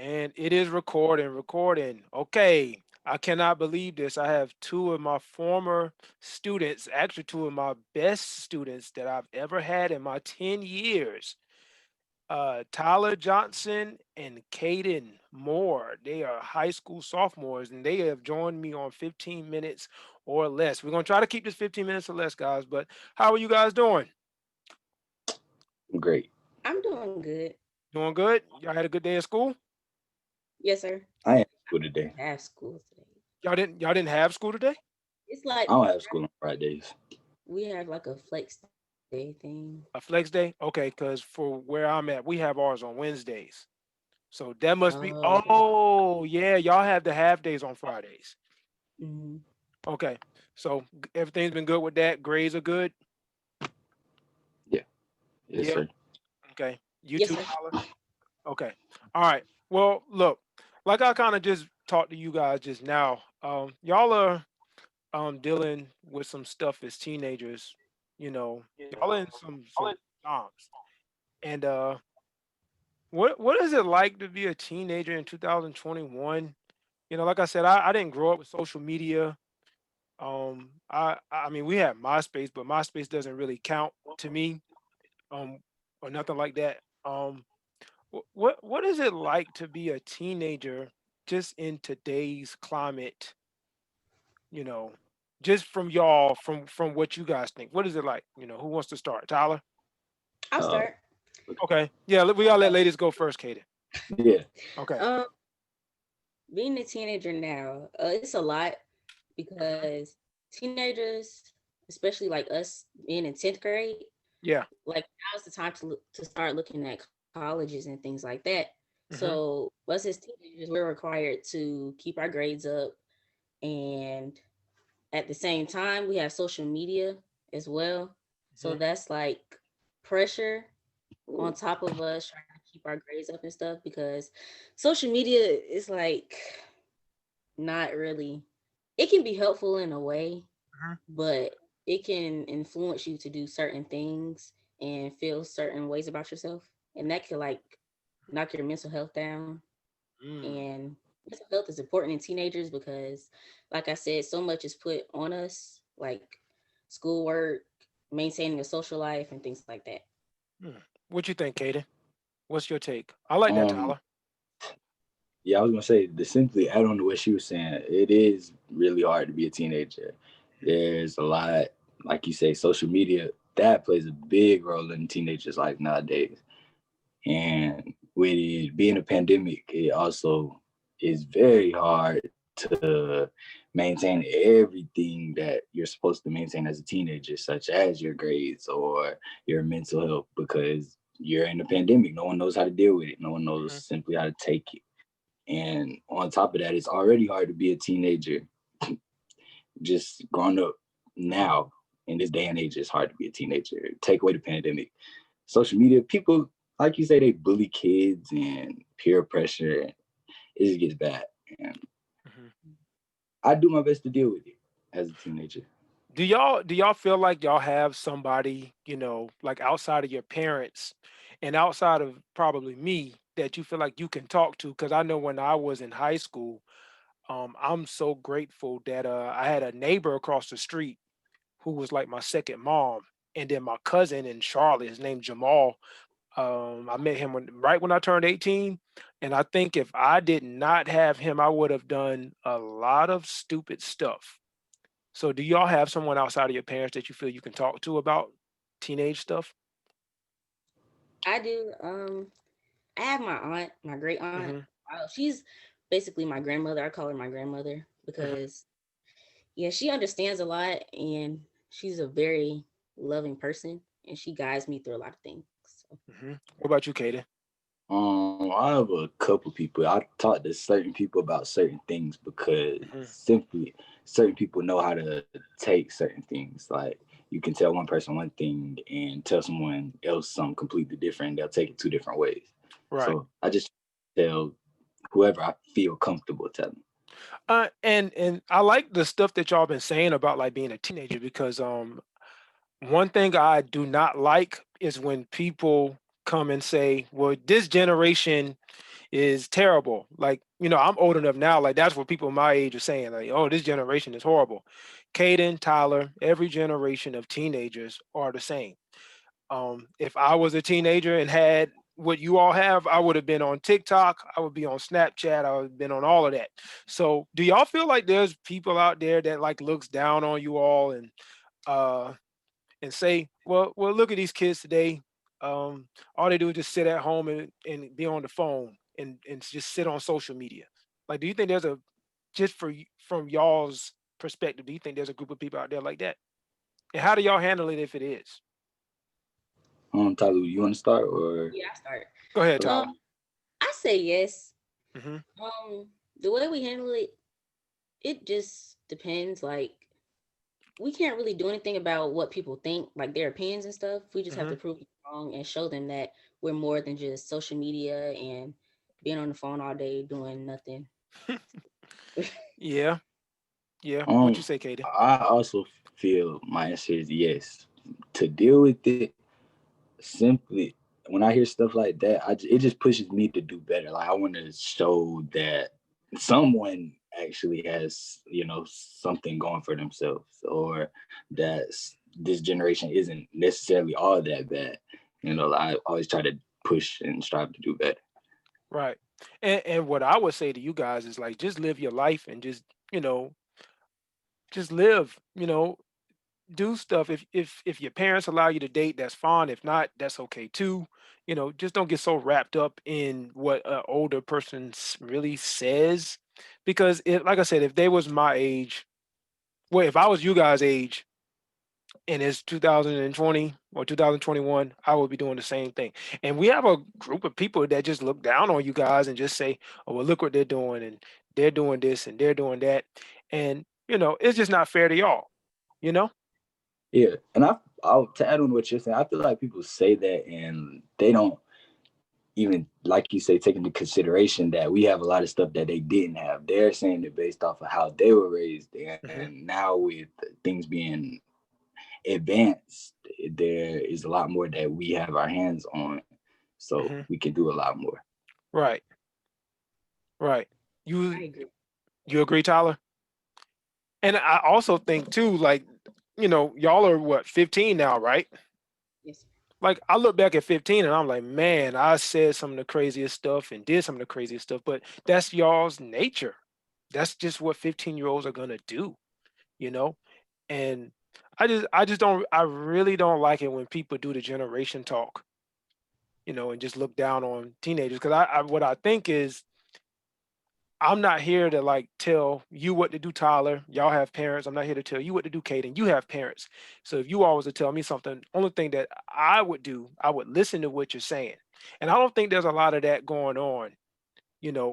And it is recording. Okay. I cannot believe this. I have two of my former students, actually two of my best students that I've ever had in my 10 years. Tyler Johnson and Caidin Moore. They are high school sophomores and they have joined me on 15 minutes or less. We're going to try to keep this 15 minutes or less, guys, but how are you guys doing? Great. I'm doing good. Doing good? Y'all had a good day at school? Yes, sir. I am school today. I have school today. Y'all didn't have school today? It's like I don't have school on Fridays. we have like a flex day thing. A flex day? Okay, because for where I'm at, we have ours on Wednesdays. So that must be, Oh, okay. oh, yeah, y'all have the half days on Fridays. Hmm. Okay. So everything's been good with that. Grades are good. Yeah. Yes, Yeah. sir. Okay. You Yes, too, sir. Tyler. Okay. All right. Well, look, like I kind of just talked to you guys just now. Y'all are dealing with some stuff as teenagers. You know, y'all in some times. And what is it like to be a teenager in 2021? You know, like I said, I didn't grow up with social media. I mean, we had MySpace, but MySpace doesn't really count to me, um, or nothing like that. What is it like to be a teenager just in today's climate? You know, just from y'all, from what you guys think. What is it like? You know, who wants to start? Tyler. I'll Uh, start. Okay. Yeah, we gotta let ladies go first, Katie. yeah. Okay. Um, being a teenager now, it's a lot Hmm. because teenagers, especially like us being in 10th grade, Yeah. like now's the time to start looking at colleges and things like that. Hmm. So us as teenagers, we're required to keep our grades up, and at the same time, we have social media as well. So Hmm. that's like pressure on top of us trying to keep our grades up and stuff because social media is like not really, it can be helpful in a way, Hmm. but it can influence you to do certain things and feel certain ways about yourself. And that could like knock your mental health down. Mm. And mental health is important in teenagers because, like I said, so much is put on us, like schoolwork, maintaining a social life, and things like that. Mm. What you think, Katie? What's your take? I like that, Um. Tyler. Yeah, I was gonna say to simply add on to what she was saying. It is really hard to be a teenager. There's a lot, like you say, social media that plays a big role in teenagers' life nowadays. And with it being a pandemic, it also is very hard to maintain everything that you're supposed to maintain as a teenager, such as your grades or your mental health, because you're in a pandemic. No one knows how to deal with it. No one knows Hmm. simply how to take it. And on top of that, it's already hard to be a teenager. Just growing up now in this day and age, it's hard to be a teenager. Take away the pandemic. Social media, people, like you say, they bully kids and peer pressure. And it just gets bad. And Hmm. I do my best to deal with it as a teenager. Do y'all feel like y'all have somebody, like outside of your parents and outside of probably me that you feel like you can talk to? Because I know when I was in high school, I'm so grateful that I had a neighbor across the street who was like my second mom, and then my cousin in Charlotte, his name Jamal. I met him right when I turned 18, and I think if I did not have him, I would have done a lot of stupid stuff. So do y'all have someone outside of your parents that you feel you can talk to about teenage stuff? I do. I have my aunt, my great aunt. Mhm, She's basically my grandmother. I call her my grandmother mhm, because yeah, she understands a lot and she's a very loving person and she guides me through a lot of things. So mhm. What about you, Katie? I have a couple people. I talk to certain people about certain things because Mhm, simply certain people know how to take certain things. Like you can tell one person one thing and tell someone else something completely different. They'll take it two different ways. right. So I just tell whoever I feel comfortable telling. And I like the stuff that y'all been saying about like being a teenager because one thing I do not like is when people come and say, "Well, this generation is terrible. Like, I'm old enough now, like that's what people my age are saying, like, oh, this generation is horrible. Caden, Tyler, every generation of teenagers are the same. If I was a teenager and had what you all have, I would have been on TikTok, I would be on Snapchat, I would have been on all of that. So do y'all feel like there's people out there that like looks down on you all uh and say, well, look at these kids today. All they do is just sit at home and be on the phone and just sit on social media. Like, do you think there's a just from y'all's perspective, do you think there's a group of people out there like that? And how do y'all handle it if it is? Tyler, you want to start or? Yeah, I start. Go ahead, Okay. Tyler. I say yes. Hmm. The way we handle it, it just depends. Like, we can't really do anything about what people think, like their opinions and stuff. We just have Hmm. to prove them wrong and show them that we're more than just social media and being on the phone all day doing nothing. Yeah, yeah. What you Um, say, Katie? I also feel my answer is yes. To deal with it, simply when I hear stuff like that, it just pushes me to do better. Like I want to show that someone actually has, something going for themselves, or that this generation isn't necessarily all that bad. I always try to push and strive to do better. Right. And what I would say to you guys is like just live your life and you know, just live, do stuff. If your parents allow you to date, that's fine. If not, that's okay too. Just don't get so wrapped up in what an older person really says, because like I said, if they was my age, well, if I was you guys' age and it's 2020 or 2021, I would be doing the same thing. And we have a group of people that just look down on you guys and just say, "Oh, well, look what they're doing, and they're doing this and they're doing that," and it's just not fair to y'all. You know. Yeah, and I'll to add on what you're saying. I feel like people say that and they don't even, like you say, take into consideration that we have a lot of stuff that they didn't have. They're saying it based off of how they were raised, Hmm. and now with things being advanced, there is a lot more that we have our hands on, so Hmm. we can do a lot more. Right. Right. I You agree. you agree, Tyler? And I also think too, like, y'all are what, 15 now, right? Yes. Like I look back at 15 and I'm like, man, I said some of the craziest stuff and did some of the craziest stuff, but that's y'all's nature. That's just what 15-year-olds are gonna do, you know? And I just don't I really don't like it when people do the generation talk, and just look down on teenagers. Cause what I think is I'm not here to like tell you what to do, Tyler. Y'all have parents. I'm not here to tell you what to do, Caden. You have parents. So if you always to tell me something, only thing that I would do, I would listen to what you're saying. And I don't think there's a lot of that going on,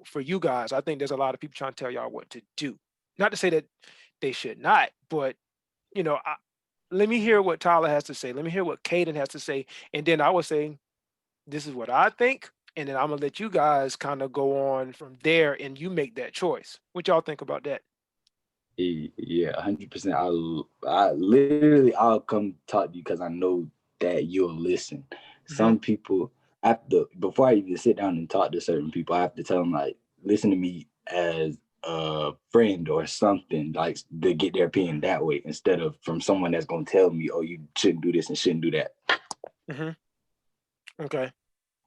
for you guys. I think there's a lot of people trying to tell y'all what to do. Not to say that they should not, but let me hear what Tyler has to say. Let me hear what Caden has to say, and then I would say, this is what I think, and then I'm gonna let you guys kind of go on from there, and you make that choice. What y'all think about that? Yeah, 100%. I literally, I'll come talk to you because I know that you'll listen. Some Hmm. people, after before I even sit down and talk to certain people, I have to tell them like, listen to me as a friend or something, like to get their opinion that way instead of from someone that's gonna tell me, oh, you shouldn't do this and shouldn't do that. Hmm. Okay.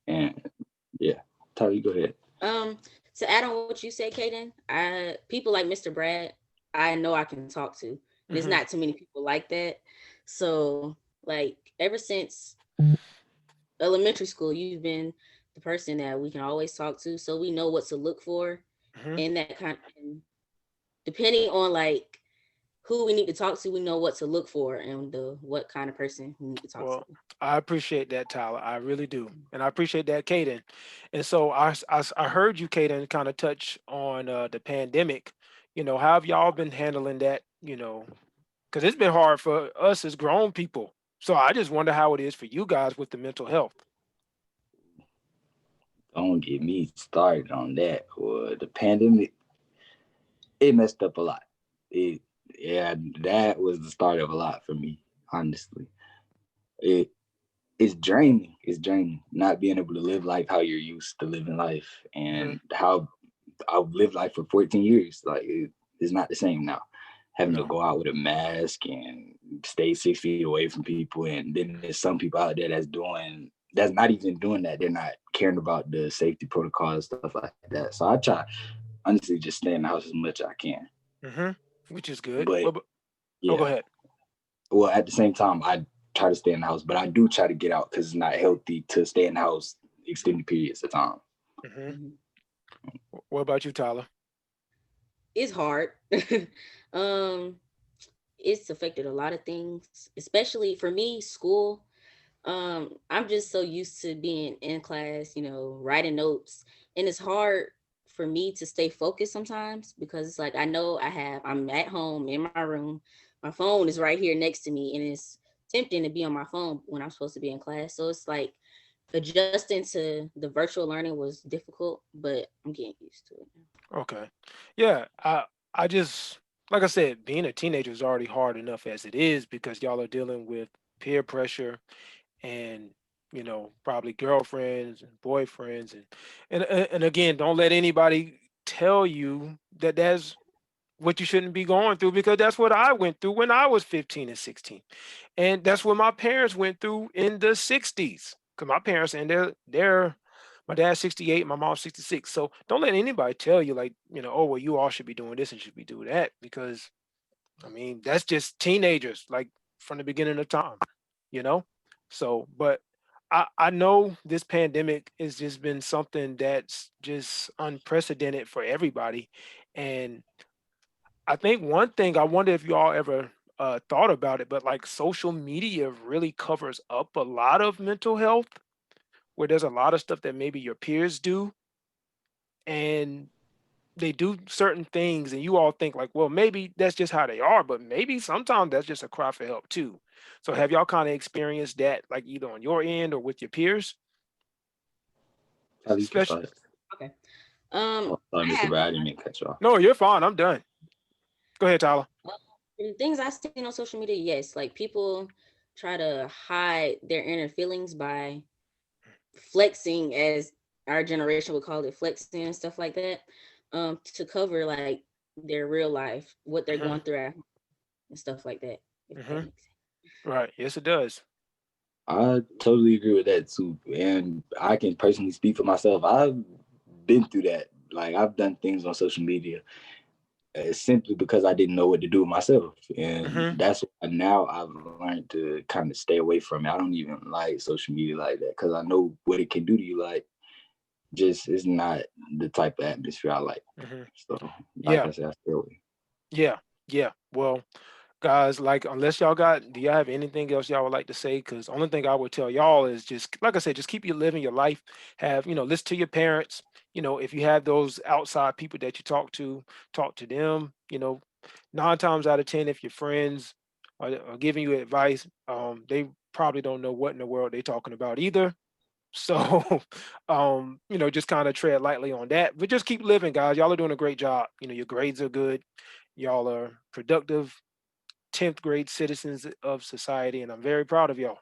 And yeah, Tyler, you go ahead. Um, to add on what you said, Kaden, people like Mr. Brad, I know I can talk to. And there's Hmm. not too many people like that. So, like, ever since elementary school, you've been the person that we can always talk to. So we know what to look for Hmm. in that kind. And depending on like who we need to talk to, we know what to look for and the what kind of person we need to talk to. Well, I appreciate that, Tyler. I really do, and I appreciate that, Caden. And so I heard you, Caden, kind of touch on the pandemic. How have y'all been handling that? Because it's been hard for us as grown people. So I just wonder how it is for you guys with the mental health. Don't get me started on that. Or the pandemic, it messed up a lot. It Yeah, that was the start of a lot for me, honestly. It it's draining. It's draining not being able to live life how you're used to living life, Hmm. and how I've lived life for 14 years. Like it's not the same now. Having to No. go out with a mask and stay 6 feet away from people, and then there's some people out there that's not even doing that. They're not caring about the safety protocols, stuff like that. So I try honestly just stay in the house as much as I can. Hmm. Which is good. But Oh, yeah, go ahead. well, at the same time, I try to stay in the house, but I do try to get out because it's not healthy to stay in the house extended periods of time. Hmm. Mhm. What about you, Tyler? It's hard. um, it's affected a lot of things, especially for me, school. I'm just so used to being in class, writing notes, and it's hard for me to stay focused sometimes because it's like I'm at home in my room, my phone is right here next to me, and it's tempting to be on my phone when I'm supposed to be in class. So it's like adjusting to the virtual learning was difficult, but I'm getting used to it now. Okay. Yeah. I just like I said, being a teenager is already hard enough as it is because y'all are dealing with peer pressure and probably girlfriends and boyfriends and again, don't let anybody tell you that that's what you shouldn't be going through because that's what I went through when I was 15 and 16. And that's what my parents went through in the 60s. Because my parents and they're my dad's 68, my mom's 66. So don't let anybody tell you like, oh well you all should be doing this and should be doing that because I mean that's just teenagers, like from the beginning of time, you know? So but I know this pandemic has just been something that's just unprecedented for everybody. And I think one thing I wonder if y'all ever thought about it, but like social media really covers up a lot of mental health, where there's a lot of stuff that maybe your peers do, and they do certain things, and you all think like, well, maybe that's just how they are, but maybe sometimes that's just a cry for help too. So have y'all kind of experienced that, like either on your end or with your peers? Tyler, you can Especially, start. Okay. Oh, sorry, I Mr. have Brad, I didn't mean to cut you off. no, you're fine. I'm done. Go ahead, Tyler. the things I've seen on social media. Yes, like people try to hide their inner feelings by flexing, as our generation would call it, flexing and stuff like that, to cover like their real life, what they're going Hmm. through and stuff like that. If that Hmm. makes sense. Right. Yes, it does. I totally agree with that too. And I can personally speak for myself. I've been through that. Like I've done things on social media simply because I didn't know what to do myself. And Hmm. that's why now I've learned to kind of stay away from it. I don't even like social media like that because I know what it can do to you. Like, just it's not the type of atmosphere I like. Hmm. So, like Yeah. I said, I stay away. Yeah. Yeah. Well, guys, like unless y'all got, do y'all have anything else y'all would like to say? Because only thing I would tell y'all is just like I said, just keep you living your life. Have listen to your parents. If you have those outside people that you talk to them. 9 times out of 10, if your friends are giving you advice, they probably don't know what in the world they're talking about either. So, just kind of tread lightly on that. But just keep living, guys. Y'all are doing a great job. Your grades are good. Y'all are productive 10th grade citizens of society, and I'm very proud of y'all.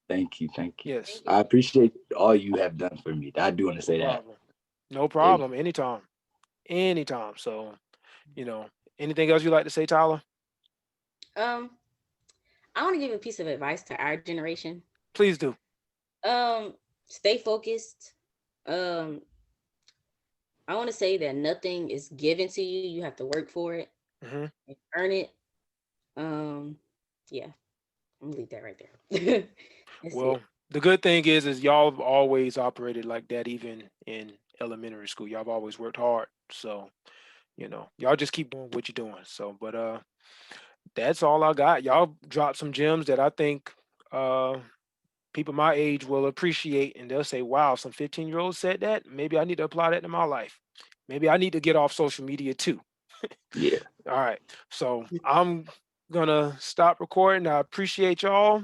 Thank you, thank you. Thank Yes, you. I appreciate all you have done for me. I do want to no say that. problem. No It, problem. Anytime. Anytime. So, you know, anything else you'd like to say, Tyler? Um, I want to give a piece of advice to our generation. Please do. Stay focused. Um, I want to say that nothing is given to you. You have to work for it Hmm. and earn it. Yeah, I'm gonna leave that right there. That's Well, it. the good thing is y'all have always operated like that, even in elementary school. Y'all have always worked hard. So, y'all just keep doing what you're doing. So, but that's all I got. Y'all dropped some gems that I think uh people my age will appreciate, and they'll say, wow, some 15-year-olds said that. Maybe I need to apply that to my life. Maybe I need to get off social media too. yeah. All right. So I'm gonna stop recording. I appreciate y'all.